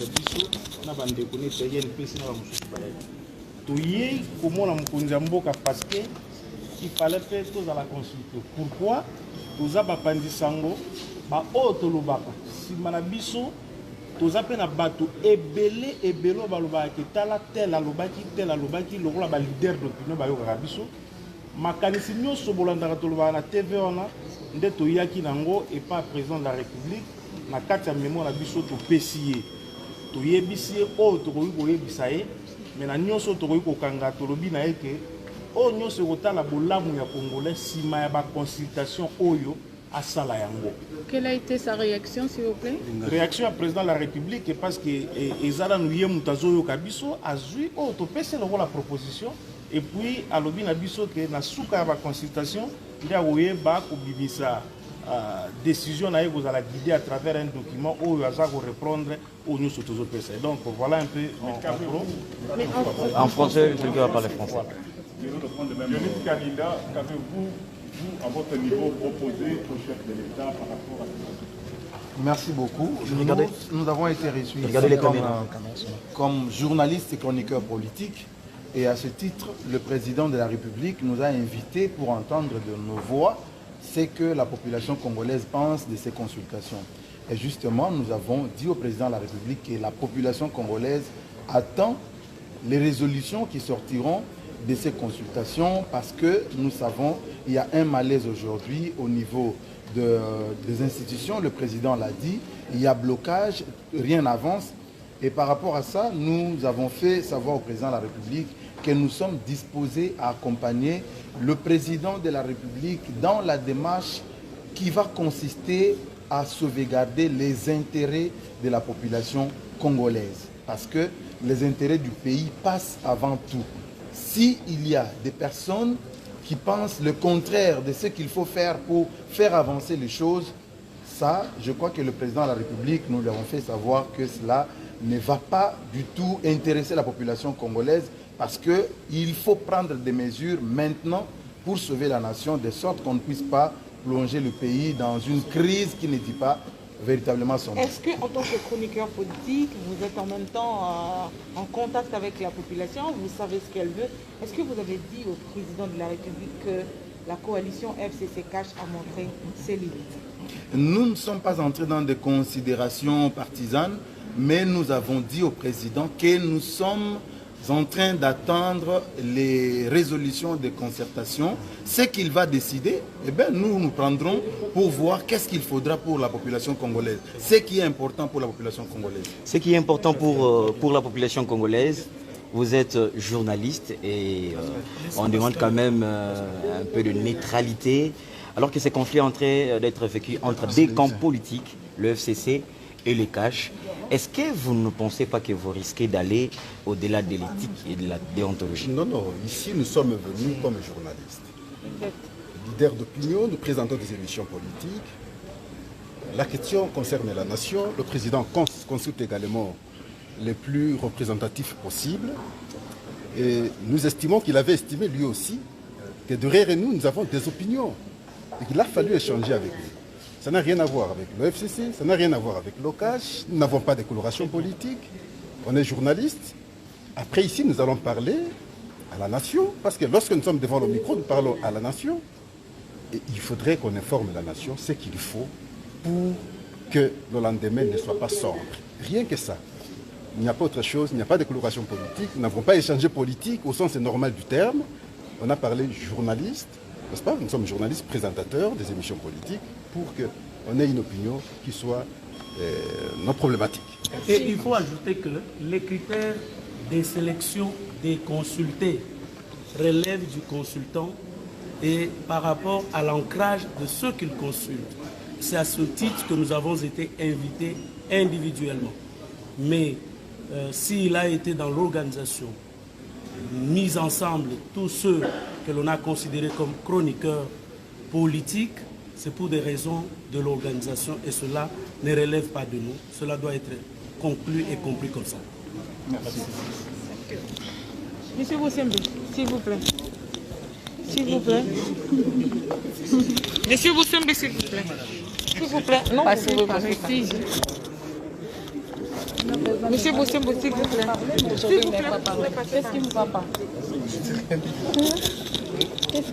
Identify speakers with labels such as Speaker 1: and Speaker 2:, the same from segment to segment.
Speaker 1: biso na bande connaître YNPC na bamususu baye toyei komona mokonzi ya mboka parce que il fallait faire tous à la consulter. Pourquoi toza bapandi sango ba oyo tolobaka nsima na biso toza mpe na bato ebele balobaka ke tala tel alobaki lokola balider d'opinion bayokaka biso makanisi nyonso bolandaka tolobaka na tv wana nde toyaki nango epa président de la république na kati ya memo na biso topesi ye toyebisi ye oyo tokoki koyebisa ye me na nyonso tokoki kokanga tolobi na ye ke oyo nyonso ekotala bolamu ya congolais nsima ya baconsultation oyo asala yango.
Speaker 2: Quelle a été sa réaction, s'il vous plaît?
Speaker 1: Réaction du président de la République parce que ezala nuye mutazoyo kabiso azui oyo topesi la proposition et puis alobi na biso ke na suka ya consultation nde akoyeba kobimisa décision na ye kozala guidé à travers un document oyo aza korépondre oyo nyonso tozopesa. Donc voilà un peu
Speaker 3: en français, quelqu'un va parler français.
Speaker 4: Lionel Candidat, qu'avez-vous, vous, à votre niveau, proposé au chef de l'État par rapport à ça?
Speaker 5: Merci beaucoup. Nous avons été reçus comme journalistes et chroniqueurs politiques. Et à ce titre, le président de la République nous a invités pour entendre de nos voix ce que la population congolaise pense de ces consultations. Et justement, nous avons dit au président de la République que la population congolaise attend les résolutions qui sortiront de ces consultations parce que nous savons qu'il y a un malaise aujourd'hui au niveau des institutions. Le président l'a dit, il y a blocage, rien n'avance. Et par rapport à ça, nous avons fait savoir au président de la République que nous sommes disposés à accompagner le président de la République dans la démarche qui va consister à sauvegarder les intérêts de la population congolaise. Parce que les intérêts du pays passent avant tout. S'il y a des personnes qui pensent le contraire de ce qu'il faut faire pour faire avancer les choses, ça, je crois que le président de la République, nous lui avons fait savoir que cela ne va pas du tout intéresser la population congolaise parce qu'il faut prendre des mesures maintenant pour sauver la nation de sorte qu'on ne puisse pas plonger le pays dans une crise qui ne dit pas véritablement son nom.
Speaker 6: Est-ce qu'en tant que chroniqueur politique, vous êtes en même temps en contact avec la population, vous savez ce qu'elle veut? Est-ce que vous avez dit au président de la République que la coalition FCC Cash a montré ses limites?
Speaker 5: Nous ne sommes pas entrés dans des considérations partisanes, mais nous avons dit au président que nous sommes en train d'attendre les résolutions de concertation. Ce qu'il va décider, eh bien, nous prendrons pour voir qu'est-ce qu'il faudra pour la population congolaise. Ce qui est important pour la population congolaise.
Speaker 3: Ce qui est important pour la population congolaise, vous êtes journaliste et on demande quand même un peu de neutralité, alors que ces conflits sont en train d'être effectués entre des camps politiques, le FCC et les Cash. Est-ce que vous ne pensez pas que vous risquez d'aller au-delà de l'éthique et de la déontologie?
Speaker 7: Non, non. Ici, nous sommes venus comme journalistes. Leaders d'opinion, nous présentons des émissions politiques. La question concerne la nation. Le président consulte également les plus représentatifs possibles. Et nous estimons qu'il avait estimé lui aussi que derrière nous, nous avons des opinions. Et qu'il a fallu échanger avec lui. Ça n'a rien à voir avec le FCC, ça n'a rien à voir avec l'OCASH. Nous n'avons pas de coloration politique. On est journalistes. Après, ici, nous allons parler à la nation. Parce que lorsque nous sommes devant le micro, nous parlons à la nation. Et il faudrait qu'on informe la nation ce qu'il faut pour que le lendemain ne soit pas sombre. Rien que ça. Il n'y a pas autre chose, il n'y a pas de coloration politique. Nous n'avons pas échangé politique au sens normal du terme. On a parlé journaliste, n'est-ce pas? Nous sommes journalistes présentateurs des émissions politiques pour qu'on ait une opinion qui soit non problématique.
Speaker 8: Et il faut ajouter que les critères de sélection des consultés relèvent du consultant et par rapport à l'ancrage de ceux qu'il consulte. C'est à ce titre que nous avons été invités individuellement. Mais s'il a été dans l'organisation, mis ensemble tous ceux que l'on a considérés comme chroniqueurs politiques, c'est pour des raisons de l'organisation et cela ne relève pas de nous. Cela doit être conclu et compris comme ça.
Speaker 6: Merci. Monsieur Boussembe, s'il vous plaît. S'il vous plaît. Monsieur Boussembe, s'il vous plaît. S'il vous plaît. Non, passez par ici. Monsieur Bossembo, s'il vous plaît.
Speaker 2: Aujourd'hui, il n'est pas parlé. Qu'est-ce qui ne va pas?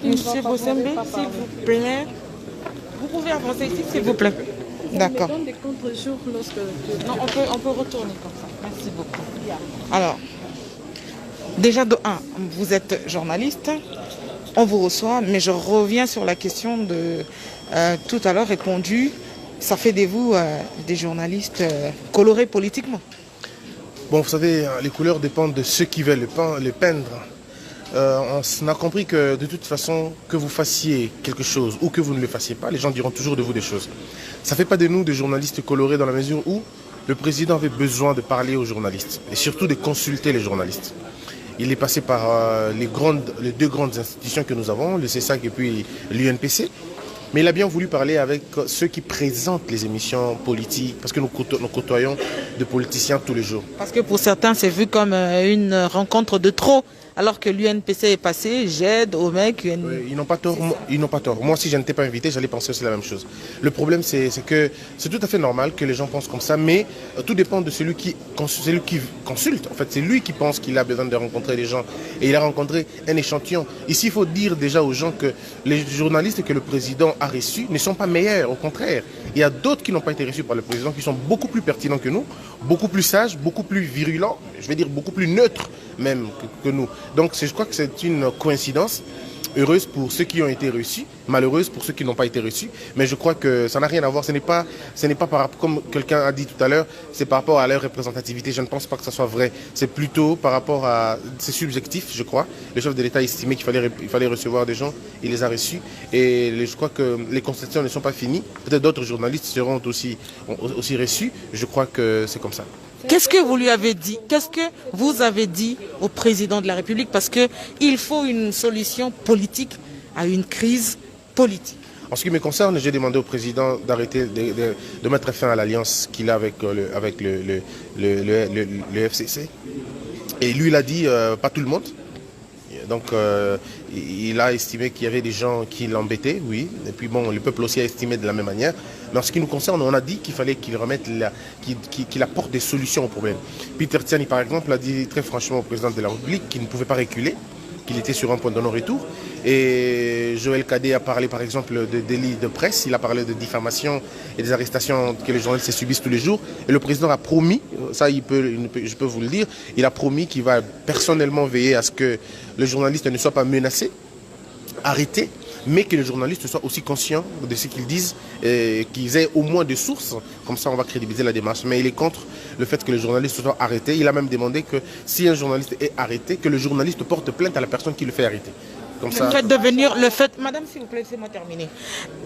Speaker 6: Monsieur Bossembo, s'il vous plaît. Vous pouvez avancer ici, s'il vous plaît. D'accord.
Speaker 2: On donne des contre-jours lorsque...
Speaker 6: Non, on peut retourner comme ça. Merci beaucoup. Alors, déjà de 1, vous êtes journaliste, on vous reçoit, mais je reviens sur la question de tout à l'heure répondu. Ça fait de vous des journalistes colorés politiquement.
Speaker 9: Bon, vous savez, les couleurs dépendent de ceux qui veulent les peindre. On a compris que de toute façon, que vous fassiez quelque chose ou que vous ne le fassiez pas, les gens diront toujours de vous des choses. Ça ne fait pas de nous des journalistes colorés dans la mesure où le président avait besoin de parler aux journalistes et surtout de consulter les journalistes. Il est passé par les deux grandes institutions que nous avons, le C5 et puis l'UNPC. Mais il a bien voulu parler avec ceux qui présentent les émissions politiques, parce que nous côtoyons de politiciens tous les jours.
Speaker 6: Parce que pour certains, c'est vu comme une rencontre de trop, alors que l'UNPC est passé, GED, OMEC,
Speaker 9: Oui, ils n'ont pas tort. Ils n'ont pas tort. Moi, si je n'étais pas invité, j'allais penser aussi la même chose. Le problème, c'est que c'est tout à fait normal que les gens pensent comme ça, mais tout dépend de celui qui consulte. En fait, c'est lui qui pense qu'il a besoin de rencontrer des gens. Et il a rencontré un échantillon. Ici, il faut dire déjà aux gens que les journalistes que le président a reçus ne sont pas meilleurs. Au contraire, il y a d'autres qui n'ont pas été reçus par le président, qui sont beaucoup plus pertinents que nous, beaucoup plus sages, beaucoup plus virulents, je vais dire beaucoup plus neutres même que nous. Donc je crois que c'est une coïncidence heureuse pour ceux qui ont été reçus, malheureuse pour ceux qui n'ont pas été reçus. Mais je crois que ça n'a rien à voir. Ce n'est pas par rapport, comme quelqu'un a dit tout à l'heure, c'est par rapport à leur représentativité. Je ne pense pas que ça soit vrai. C'est plutôt par rapport à... C'est subjectif, je crois. Le chef de l'État a estimé qu'il fallait recevoir des gens. Il les a reçus. Et je crois que les constitutions ne sont pas finies. Peut-être d'autres journalistes seront aussi reçus. Je crois que c'est comme ça.
Speaker 6: Qu'est-ce que vous lui avez dit? Qu'est-ce que vous avez dit au président de la République? Parce qu'il faut une solution politique à une crise politique.
Speaker 9: En ce qui me concerne, j'ai demandé au président d'arrêter de mettre fin à l'alliance qu'il a avec le FCC. Et lui, il a dit pas tout le monde. Donc, il a estimé qu'il y avait des gens qui l'embêtaient, oui. Et puis bon, le peuple aussi a estimé de la même manière. Mais en ce qui nous concerne, on a dit qu'il fallait qu'il apporte des solutions au problème. Peter Tiani, par exemple, a dit très franchement au président de la République qu'il ne pouvait pas reculer, qu'il était sur un point de non-retour. Et Joël Cadet a parlé par exemple de délits de presse, il a parlé de diffamation et des arrestations que les journalistes subissent tous les jours. Et le président a promis, ça je peux vous le dire, il a promis qu'il va personnellement veiller à ce que les journalistes ne soient pas menacés, arrêtés, mais que les journalistes soient aussi conscients de ce qu'ils disent, et qu'ils aient au moins des sources, comme ça on va crédibiliser la démarche. Mais il est contre le fait que les journalistes soient arrêtés. Il a même demandé que si un journaliste est arrêté, que le journaliste porte plainte à la personne qui le fait arrêter. Comme ça.
Speaker 6: Madame, s'il vous plaît, laissez-moi terminer.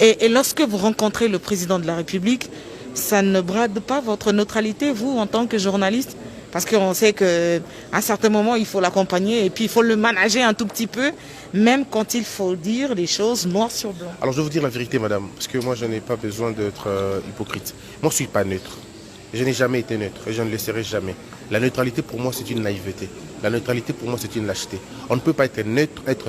Speaker 6: Et lorsque vous rencontrez le président de la République, ça ne brade pas votre neutralité, vous, en tant que journaliste? Parce qu'on sait qu'à un certain moment, il faut l'accompagner et puis il faut le manager un tout petit peu, même quand il faut dire les choses noir sur blanc.
Speaker 9: Alors je vais vous dire la vérité, madame, parce que moi je n'ai pas besoin d'être hypocrite. Moi je ne suis pas neutre. Je n'ai jamais été neutre et je ne le serai jamais. La neutralité pour moi c'est une naïveté. La neutralité pour moi c'est une lâcheté. On ne peut pas être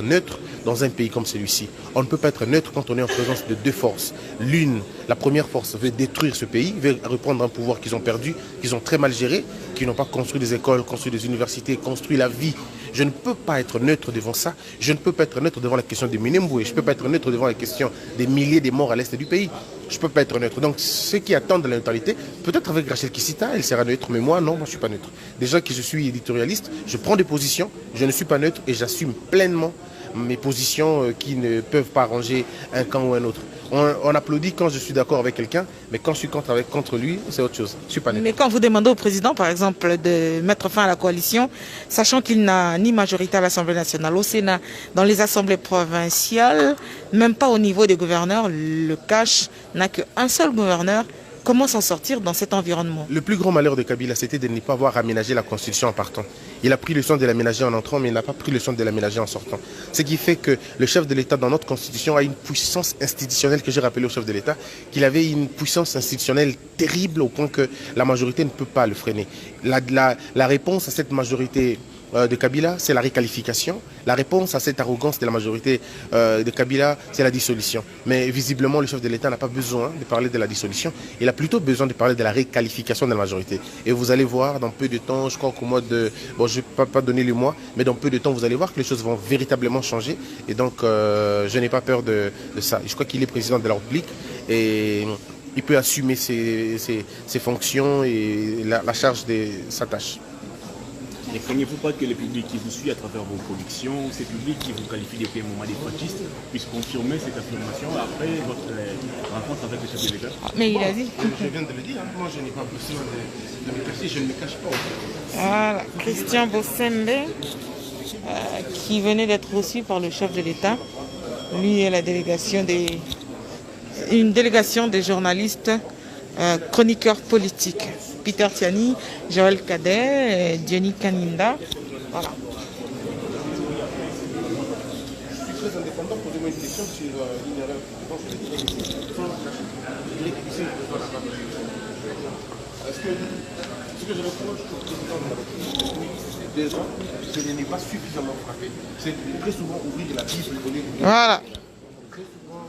Speaker 9: neutre dans un pays comme celui-ci. On ne peut pas être neutre quand on est en présence de deux forces. L'une, la première force veut détruire ce pays, veut reprendre un pouvoir qu'ils ont perdu, qu'ils ont très mal géré, qui n'ont pas construit des écoles, construit des universités, construit la vie. Je ne peux pas être neutre devant ça. Je ne peux pas être neutre devant la question de Minembwe. Je ne peux pas être neutre devant la question des milliers de morts à l'est du pays. Je ne peux pas être neutre. Donc ceux qui attendent la neutralité, peut-être avec Rachel Kissita, elle sera neutre, mais moi non, moi je ne suis pas neutre. Déjà que je suis éditorialiste, je prends des positions, je ne suis pas neutre et j'assume pleinement mes positions qui ne peuvent pas arranger un camp ou un autre. On applaudit quand je suis d'accord avec quelqu'un, mais quand je suis contre lui, c'est autre chose. Je suis pas neutre.
Speaker 6: Mais quand vous demandez au président, par exemple, de mettre fin à la coalition, sachant qu'il n'a ni majorité à l'Assemblée nationale, au Sénat, dans les assemblées provinciales, même pas au niveau des gouverneurs, le CACH n'a qu'un seul gouverneur. Comment s'en sortir dans cet environnement?
Speaker 9: Le plus grand malheur de Kabila, c'était de ne pas avoir aménagé la Constitution en partant. Il a pris le soin de l'aménager en entrant, mais il n'a pas pris le soin de l'aménager en sortant. Ce qui fait que le chef de l'État, dans notre Constitution, a une puissance institutionnelle que j'ai rappelé au chef de l'État, qu'il avait une puissance institutionnelle terrible au point que la majorité ne peut pas le freiner. La réponse à cette majorité de Kabila, c'est la réqualification. La réponse à cette arrogance de la majorité de Kabila, c'est la dissolution. Mais visiblement, le chef de l'État n'a pas besoin de parler de la dissolution. Il a plutôt besoin de parler de la réqualification de la majorité. Et vous allez voir, dans peu de temps, je crois qu'au mois de... Bon, je ne vais pas donner le mois, mais dans peu de temps, vous allez voir que les choses vont véritablement changer. Et donc, je n'ai pas peur de ça. Je crois qu'il est président de la République et il peut assumer ses fonctions et la charge de sa tâche.
Speaker 10: Ne craignez-vous pas que le public qui vous suit à travers vos productions, ce public qui vous qualifie depuis un moment défaitiste, puisse confirmer cette affirmation après votre rencontre avec le chef de l'État?
Speaker 6: Mais il a dit.
Speaker 9: Je viens de le dire, moi je n'ai pas besoin de me cacher, je ne me cache pas.
Speaker 6: Voilà, Christian Bossembe, qui venait d'être reçu par le chef de l'État. Lui et la délégation une délégation des journalistes chroniqueurs politiques. Peter Tiani, Joël Cadet, Jenny Kaninda. Voilà.
Speaker 9: Je suis très indépendant. Posez-moi une question sur une erreur. Est-ce que je reproche au président de la République déjà, c'est de ne pas suffisamment frapper. C'est très souvent ouvrir la Bible au lieu de...
Speaker 6: Voilà.
Speaker 9: Très souvent,